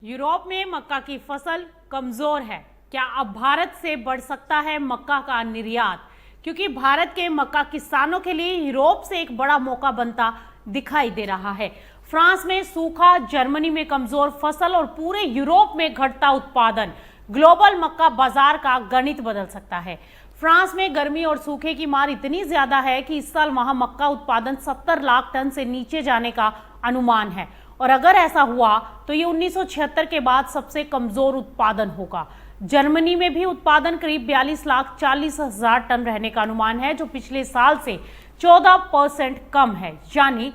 Europe में मक्का की फसल कमजोर है। क्या अब भारत से बढ़ सकता है मक्का का निर्यात? क्योंकि भारत के मक्का किसानों के लिए यूरोप से एक बड़ा मौका बनता दिखाई दे रहा है। फ्रांस में सूखा, जर्मनी में कमजोर फसल और पूरे यूरोप में घटता उत्पादन ग्लोबल मक्का बाजार का गणित बदल सकता है। फ्रांस में गर्मी और सूखे की मार इतनी ज्यादा है कि इस साल वहां मक्का उत्पादन 70 लाख टन से नीचे जाने का अनुमान है और अगर ऐसा हुआ तो ये 1976 के बाद सबसे कमजोर उत्पादन होगा। जर्मनी में भी उत्पादन करीब 42,40,000 टन रहने का अनुमान है, जो पिछले साल से 14% कम है। यानी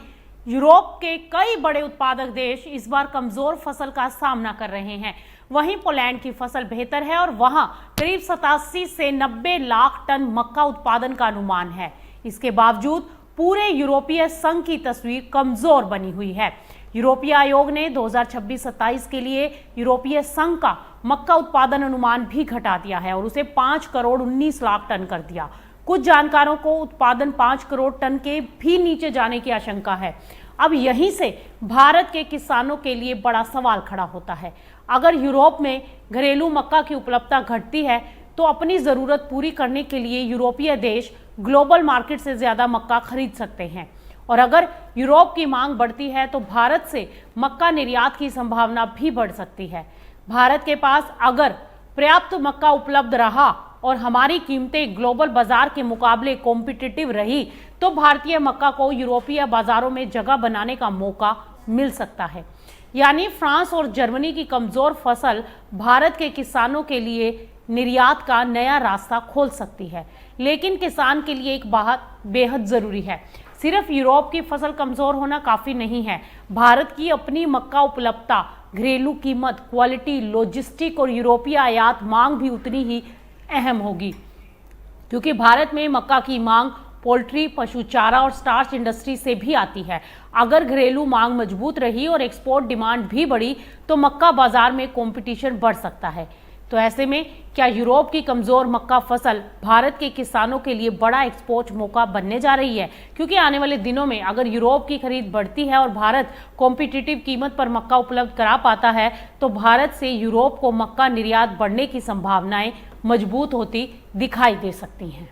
यूरोप के कई बड़े उत्पादक देश इस बार कमजोर फसल का सामना कर रहे हैं। वहीं पोलैंड की फसल बेहतर है और वहां करीब 87 से 90 लाख टन मक्का उत्पादन का अनुमान है। इसके बावजूद पूरे यूरोपीय संघ की तस्वीर कमजोर बनी हुई है। यूरोपीय आयोग ने 2026-27 के लिए यूरोपीय संघ का मक्का उत्पादन अनुमान भी घटा दिया है और उसे 5 करोड़ 19 लाख टन कर दिया। कुछ जानकारों को उत्पादन 5 करोड़ टन के भी नीचे जाने की आशंका है। अब यहीं से भारत के किसानों के लिए बड़ा सवाल खड़ा होता है। अगर यूरोप में घरेलू मक्का की उपलब्धता घटती है तो अपनी जरूरत पूरी करने के लिए यूरोपीय देश ग्लोबल मार्केट से ज्यादा मक्का खरीद सकते हैं और अगर यूरोप की मांग बढ़ती है तो भारत से मक्का निर्यात की संभावना भी बढ़ सकती है। भारत के पास अगर पर्याप्त मक्का उपलब्ध रहा और हमारी कीमतें ग्लोबल बाजार के मुकाबले कॉम्पिटिटिव रही तो भारतीय मक्का को यूरोपीय बाजारों में जगह बनाने का मौका मिल सकता है। यानी फ्रांस और जर्मनी की कमजोर फसल भारत के किसानों के लिए निर्यात का नया रास्ता खोल सकती है। लेकिन किसान के लिए एक बात बेहद जरूरी है, सिर्फ यूरोप की फसल कमजोर होना काफी नहीं है। भारत की अपनी मक्का उपलब्धता, घरेलू कीमत, क्वालिटी, लॉजिस्टिक और यूरोपीय आयात मांग भी उतनी ही अहम होगी, क्योंकि भारत में मक्का की मांग पोल्ट्री, पशु चारा और स्टार्च इंडस्ट्री से भी आती है। अगर घरेलू मांग मजबूत रही और एक्सपोर्ट डिमांड भी बढ़ी तो मक्का बाजार में कंपटीशन बढ़ सकता है। तो ऐसे में क्या यूरोप की कमजोर मक्का फसल भारत के किसानों के लिए बड़ा एक्सपोर्ट मौका बनने जा रही है? क्योंकि आने वाले दिनों में अगर यूरोप की खरीद बढ़ती है और भारत कॉम्पिटिटिव कीमत पर मक्का उपलब्ध करा पाता है तो भारत से यूरोप को मक्का निर्यात बढ़ने की संभावनाएं मजबूत होती दिखाई दे सकती हैं।